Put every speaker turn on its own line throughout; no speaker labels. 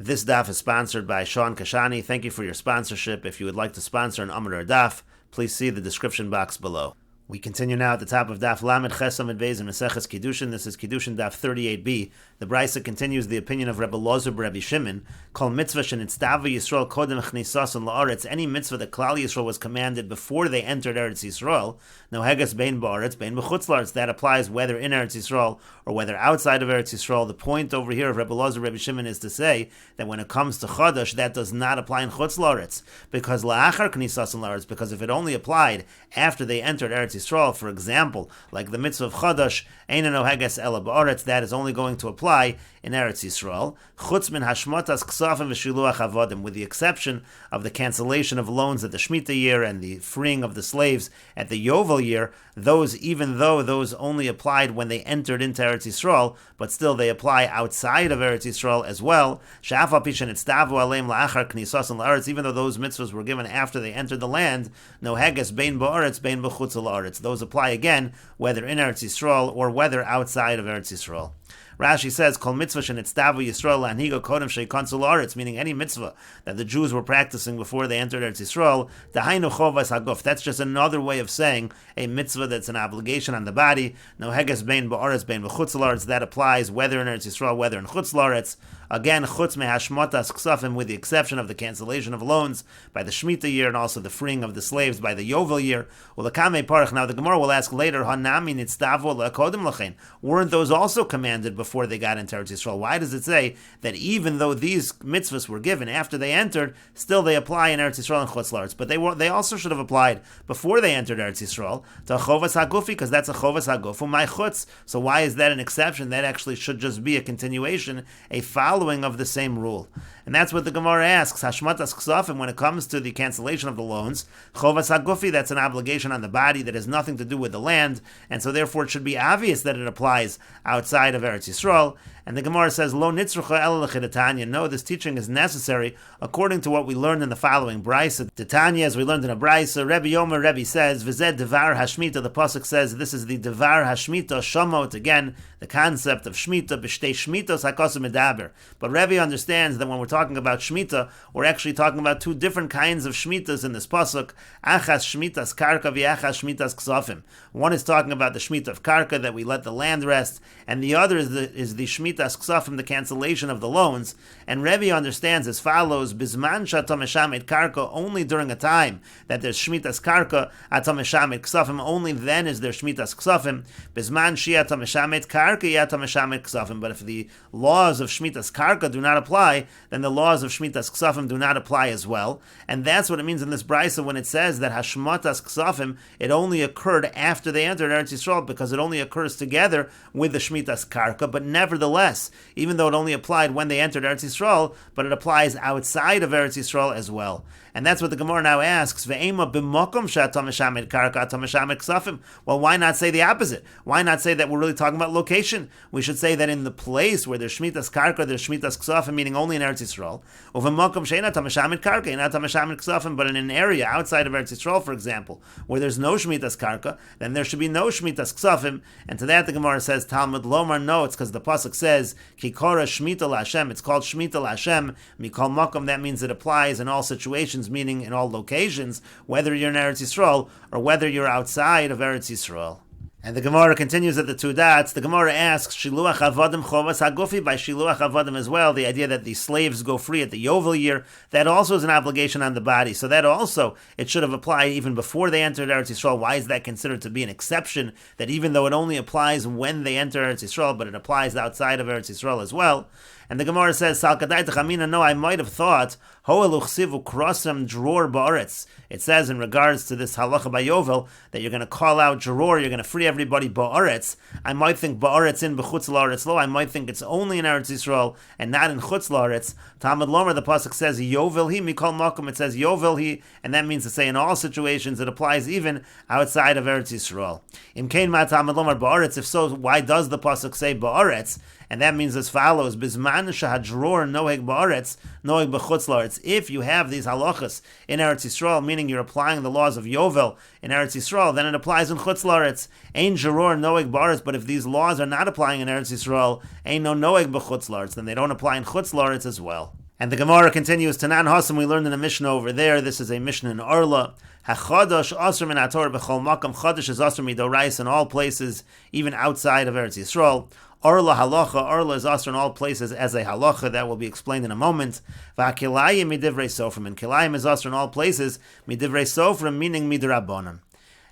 This daf is sponsored by Sean Kashani. Thank you for your sponsorship. If you would like to sponsor an Amr or daf, please see the description box below. We continue now at the top of Daf Lamed Chesam Beis and Meseches Kiddushin. This is Kiddushin Daf 38b. The Brisa continues the opinion of Rebbe Lozer Rebbe Shimon. Kol mitzvah shenitzdavu Yisrael kodem chnisason la'aretz. Any mitzvah that Klal Yisrael was commanded before they entered Eretz Yisrael. No heges bein ba'aretz bein b'chutz la'aretz. That applies whether in Eretz Yisrael or whether outside of Eretz Yisrael. The point over here of Rebbe Lozer Rebbe Shimon is to say that when it comes to Chadash, that does not apply in chutz la'aretz, because la'achar knisason la'aretz. Because if it only applied after they entered Eretz Yisrael, for example, like the mitzvah of Chadash, Eina no heges ela ba'aretz, that is only going to apply in Eretz Yisrael, chutz min hashmatas ksafim v'shiluach avodim, with the exception of the cancellation of loans at the Shemitah year and the freeing of the slaves at the Yovel year. Those, even though those only applied when they entered into Eretz Yisrael, but still they apply outside of Eretz Yisrael as well. She'afal pi shenitzdavu aleim la'achar knisason la'aretz, even though those mitzvahs were given after they entered the land, no heges bein ba'aretz bein b'chutz la'aretz. Those apply again, whether in Eretz Yisrael or whether outside of Eretz Yisrael. Rashi says, "Kol mitzvah shenitzdavu Yisrael la'anhigo kodem she'yikonsu la'aretz," meaning any mitzvah that the Jews were practicing before they entered Eretz Yisrael. Dahainu chovas haguf. That's just another way of saying a mitzvah that's an obligation on the body. No heges bein ba'aretz bein b'chutz la'aretz. That applies whether in Eretz Yisrael, whether in chutz la'aretz. Again, chutz mehashmatas ksafim, with the exception of the cancellation of loans by the Shemitah year and also the freeing of the slaves by the Yovel year. Ulakame parach. Now the Gemara will ask later, hanami nitzdavu la'kodem lachein. Weren't those also commanded before they got into Eretz Yisrael? Why does it say that even though these mitzvahs were given after they entered, still they apply in Eretz Yisrael and chutz la'aretz? But they also should have applied before they entered Eretz Yisrael to chovas hagufi, because that's a chovas hagufu my chutz. So why is that an exception? That actually should just be a continuation, a following of the same rule. And that's what the Gemara asks. Hashmatas ksafim, when it comes to the cancellation of the loans, chovas hagufi, that's an obligation on the body that has nothing to do with the land, and so therefore it should be obvious that it applies outside of Eretz Yisrael. And the Gemara says, Lo nitzrucha ela l'chidatanya. No, this teaching is necessary according to what we learned in the following brisa. Titania, as we learned in a brisa, Rebbe Yomi Rebbe says, V'zed devar hashmita. The pasuk says this is the devar hashmita shamot. Again, the concept of shmita b'shtei shmitos hakosu medaber. But Rebbe understands that when we're talking about shmita, we're actually talking about two different kinds of shmitas in this pasuk. Achas shmitas karka v'achas shmitas ksafim. One is talking about the shmita of karka, that we let the land rest, and the other is the shmita ksafim, the cancellation of the loans. And Rebbe understands as follows: Bizman shatam eshamet karka, only during a time that there's shmitas karka, atam eshamet ksafim, only then is there shmitas ksafim. Bizman shiatam eshamet karka, yatam eshamet ksafim. But if the laws of shmitas karka do not apply, then the laws of shmitas ksafim do not apply as well. And that's what it means in this brisa when it says that hashmatas ksafim, it only occurred after they entered Eretz Yisrael, because it only occurs together with the shmitas karka. But nevertheless, even though it only applied when they entered Eretz Yisrael, but it applies outside of Eretz Yisrael as well. And that's what the Gemara now asks. Ve'ema b'mokom she'atam eshamet karka atam eshamet ksafim. Well, why not say the opposite? Why not say that we're really talking about location? We should say that in the place where there's shmitas karka, there's shmitas ksafim, meaning only in Eretz Yisrael. Uve'mokom she'enatam eshamet karka, enatam eshamet ksafim. But in an area outside of Eretz Yisrael, for example, where there's no shmitas karka, then there should be no shmitas ksafim. And to that the Gemara says, Talmud lomar, no, it's because the pasuk says Kikora Shmita LaHashem. It's called Shmita LaHashem. Mikol Makom, that means it applies in all situations, meaning in all locations, whether you're in Eretz Yisrael or whether you're outside of Eretz Yisrael. And the Gemara continues at the two dots. The Gemara asks, Shiluach Avadim Chovas Hagufi, by Shiluach Avadim as well, the idea that the slaves go free at the Yovel year, that also is an obligation on the body. So that also, it should have applied even before they entered Eretz Yisrael. Why is that considered to be an exception? That even though it only applies when they enter Eretz Yisrael, but it applies outside of Eretz Yisrael as well. And the Gemara says, Salkadai Techamina, no, I might have thought, Hoeluchsivu Krosam Dror Ba'aretz. It says in regards to this halacha by Yovel, that you're going to call out Dror, you're going to free everybody Ba'aretz. I might think Ba'aretz in B'chutz La'aretz lo. I might think it's only in Eretz Yisrael and not in Chutz La'aretz. Talmud Lomer, the pasuk says, Yovel hi mikol makom. It says Yovel hi, and that means to say in all situations, it applies even outside of Eretz Yisrael. Im kein ma Talmud Lomer Ba'aretz. If so, why does the pasuk say Ba'aretz? And that means as follows: Bizman shahadror noeg ba'aretz, noeg b'chutz la'aretz. If you have these halachas in Eretz Yisrael, meaning you're applying the laws of Yovel in Eretz Yisrael, then it applies in chutz la'aretz. Ein jaror noeg ba'aretz. But if these laws are not applying in Eretz Yisrael, ein no noeg b'chutz la'aretz, then they don't apply in chutz la'aretz as well. And the Gemara continues, Tanan Hasam, we learned in a Mishnah over there. This is a Mishnah in Orla. HaChadash asr min haTorah b'chol makam. Chadash is asr midorais in all places, even outside of Eretz Yisrael. Orla halacha, Orla is asr in all places as a halacha. That will be explained in a moment. V'hakilayim midivrei sofrim. And kilayim is asr in all places, midivrei sofrim, meaning midrabanan.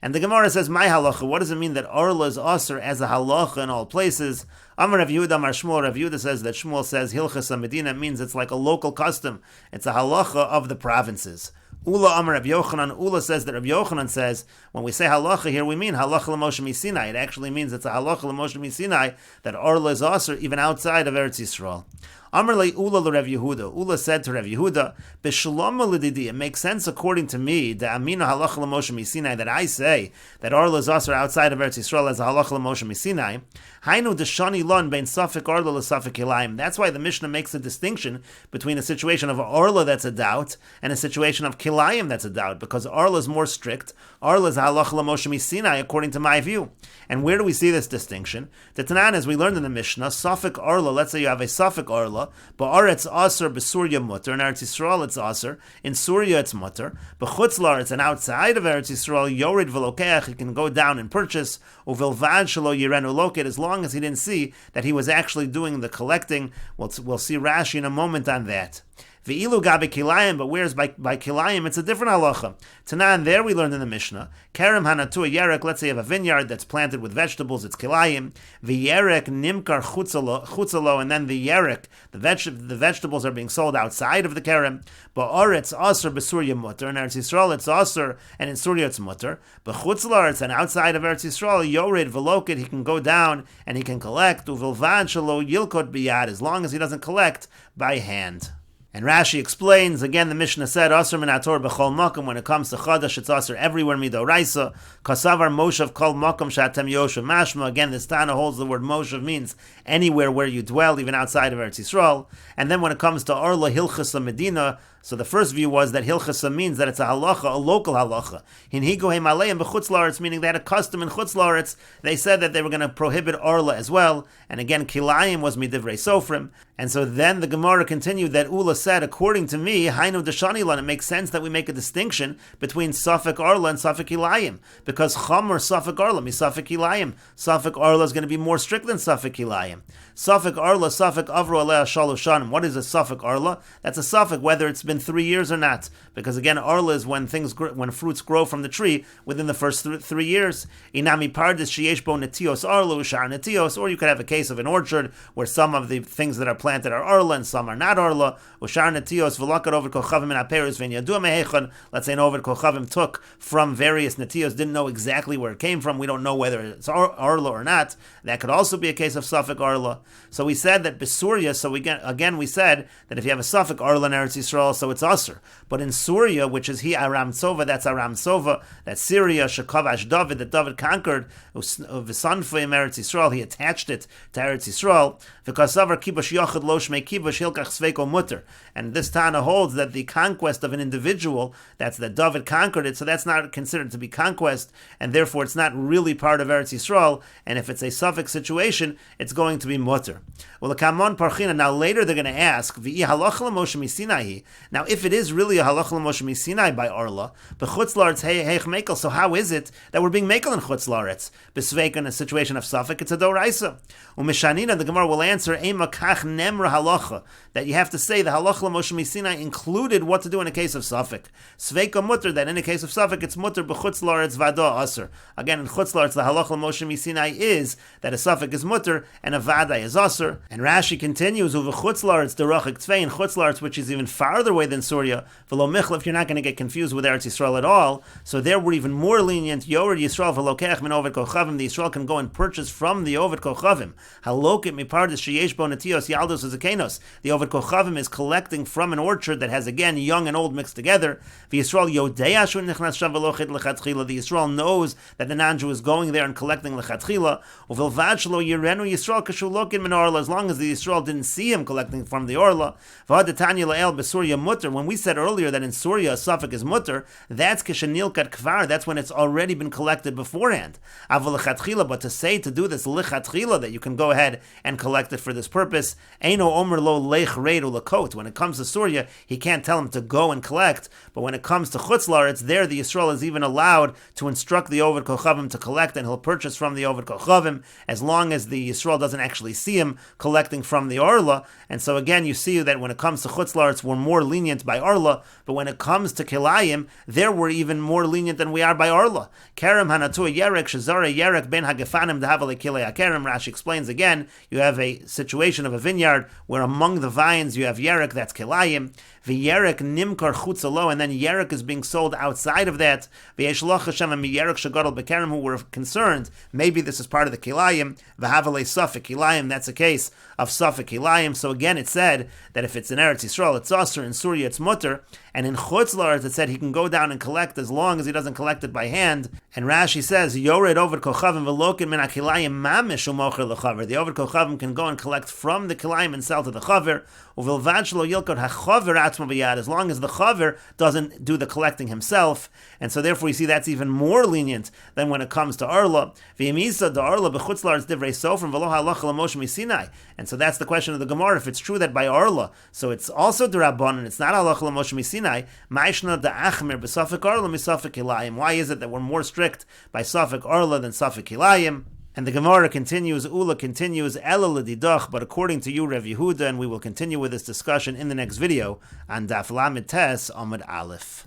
And the Gemara says, my halacha, what does it mean that Orla is asr as a halacha in all places? Amar Rav Yehuda, Amar Shmuel. Rav Yehuda says that Shmuel says Hilchas Medina means it's like a local custom. It's a halacha of the provinces. Ula Amar Rav Yochanan. Ula says that Rav Yochanan says when we say halacha here, we mean halacha l'Moshe Misinai. It actually means it's a halacha l'Moshe Misinai that Orla is asr even outside of Eretz Yisrael. Amar le Ula l'Rav Yehuda. Ula said to Rav Yehuda, B'shalom l'didi. It makes sense according to me, the Amina halacha l'Moshe Misinai, that I say that Orla is asr outside of Eretz Yisrael as a halacha l'Moshe Misinai. Hainu deshani lon bein safek Orla l'safek kilayim. That's why the Mishnah makes a distinction between a situation of Orla that's a doubt and a situation of kilayim that's a doubt, because Orla is more strict. Orla is halacha l'Moshe Misinai according to my view. And where do we see this distinction? The Tanan, as we learned in the Mishnah, safek Orla. Let's say you have a safek Orla, but Aretz aser b'Surya mutter. In Eretz Yisrael it's aser. In Surya it's mutter. B'chutz la'aretz, and outside of Eretz Yisrael, yorid v'lokeach, he can go down and purchase. Uvilvad shelo yirenu loket, as long as he didn't see that he was actually doing the collecting. We'll see Rashi in a moment on that. Ve'ilu gabe kilayim, but whereas by kilayim it's a different halacha. Tanan, there we learned in the Mishnah, kerem hanatu yerek, let's say you have a vineyard that's planted with vegetables, it's kilayim. V'yerek nimkar chutzalo, and then the yerek, the vegetables are being sold outside of the kerem. Ba'aretz aser b'Surya mutter, in Eretz Yisrael it's aser, and in Surya it's mutter. B'chutzlaretz, and outside of Eretz Yisrael, yored v'loket, he can go down and he can collect. Uvilvad shelo yilkot biyad, as long as he doesn't collect by hand. And Rashi explains, again, the Mishnah said, Asr min haTorah b'chol makom, when it comes to Chadash, it's Asr everywhere midoraisa. Kasavar Moshav kol makom shatem yoshev mashma. Again, this Tana holds the word Moshav means anywhere where you dwell, even outside of Eretz Yisrael. And then when it comes to Orla Hilchasa Medina, so the first view was that Hilchasa means that it's a halacha, a local halacha. Hinhigo heim aleim b'chutz la'aretz, meaning they had a custom in chutz la'aretz. They said that they were going to prohibit Orla as well. And again, kilayim was midivrei sofrim. And so then the Gemara continued that Ula said, according to me, Hainu Deshanilan, it makes sense that we make a distinction between Safek Orla and Safek Ilayim, because Chomer Safek Orla is Safek Ilayim. Safek Orla is going to be more strict than Safek Ilayim. Safek Orla, Safek Avro Aleh Shalosh Shanim. What is a Safek Orla? That's a Safek whether it's been 3 years or not, because again, Orla is when fruits grow from the tree within the first 3 years. Inami Pardis Sheyesh Bo Netios Orla Ushar Netios, or you could have a case of an orchard where some of the things that are planted are Orla and some are not Orla. Ushar Netios v'lakad over kochavim and aperos v'nyadu mehechon. Let's say an over kochavim took from various netios, didn't know exactly where it came from. We don't know whether it's Orla or not. That could also be a case of Safek Orla. So we said that Besurya, so we said that if you have a Safek Orla in Eretz Yisrael, so it's Asr. But in Surya, which is Aram Sova, that's Aram Sova, that's Syria, Shekavash David, that David conquered, V'sanfa in Eretz Yisrael, he attached it to Eretz Yisrael, V'kasavar kibush yochad lo shmei kibush hilkach sveiko mutter. And this Tana holds that the conquest of an individual, that's that David conquered it, so that's not considered to be conquest, and therefore it's not really part of Eretz Yisrael, and if it's a Safek situation, it's going to be mutter. Well, the Kamon Parchina, now later they're going to ask, V'i halach l'Moshe Misinai. Now, if it is really a halach l'Moshe Misinai by Orla, b'chutz la'aretz heich mekel, so how is it that we're being mekel in chutz la'aretz? B'sveik in a situation of Safek, it's a doraisa. U'mishanina, the Gemara will answer, Eima kach nemra halacha, that you have to say the halach l'Moshe Misinai included what to do in a case of Safek. Sveika mutter, that in a case of Safek, it's mutter b'chutz la'aretz vada aser. Again, in chutz la'aretz, the halach l'Moshe Misinai is that a Safek is mutter and a vada is aser. And Rashi continues, Uv'chutz la'aretz derachik tvei, in chutz la'aretz, which is even farther away than Surya, v'lo michla, if you're not going to get confused with Eretz Yisrael at all, so there we're even more lenient. Yored Yisrael v'lokech min ovet kochavim, the Yisrael can go and purchase from the ovet kochavim. Halokit mipardes sheyesh bo netios yaldos azakenos. The ovet kochavim is collecting from an orchard that has again young and old mixed together. The Yisrael yodea shu nichnas shav v'lochit lechatchila. The Yisrael knows that the non-Jew is going there and collecting lechatchila. Uvilvad shelo yirenu Yisrael kashu lokin min orla, as long as the Yisrael didn't see him collecting from the orla. V'hadatanya la'el b'surya mutter. When we said earlier that in Surya a suffix is mutter, that's kishenilkat kvar. That's when it's already been collected beforehand. But to say to do this lichatchila that you can go ahead and collect it for this purpose, eino omer lo lech reid ulakot. When it comes to Surya, he can't tell him to go and collect. But when it comes to Chutz La'aretz, there the Yisrael is even allowed to instruct the Oved Kochavim to collect, and he'll purchase from the Oved Kochavim as long as the Yisrael doesn't actually see him collecting from the Arla. And so again, you see that when it comes to Chutz La'aretz, we're more lenient by Arla, but when it comes to Kilayim, there we're even more lenient than we are by Arla. Kerem hanatua yerek shazara yerek ben hagefanim dahavale kilei hakerem. Rashi explains again, you have a situation of a vineyard where among the vines you have yerek, that's Kilayim. V'yerek nimkar chutzalo, and then yerek is being sold outside of that. V'yeshloch Hashem yerek shagadol bekerem, who were concerned maybe this is part of the kilayim. V'havalei suffik kilayim, that's a case of suffik kilayim. So again, it said that if it's in Eretz Yisrael, it's asur, in Surya it's mutter, and in Chutz La'aretz it said he can go down and collect as long as he doesn't collect it by hand. And Rashi says, Yored over kochavim v'lokin min hakilayim mamish u'mocher l'chaver. The over kochavim can go and collect from the kilayim and sell to the chaver. Uvilvad shelo yilkod hachaver atzmo b'yad, as long as the chaver doesn't do the collecting himself. And so therefore you see that's even more lenient than when it comes to Arla. V'yemisa the Arla b'chutz la'aretz divrei sofrim v'lo halacha l'moshe misinai. And so that's the question of the Gemara. If it's true that by Arla, so it's also d'Rabbanan, it's not halacha l'moshe misinai, ma'ishna da'achmir b'safik Arla misafik kilayim. Why is it that we're more strict by safik Arla than safik kilayim? And the Gemara continues, Ula continues, Ela l'didach, but according to you, Rev Yehuda, and we will continue with this discussion in the next video on Daf Lamed Tes Amud Aleph.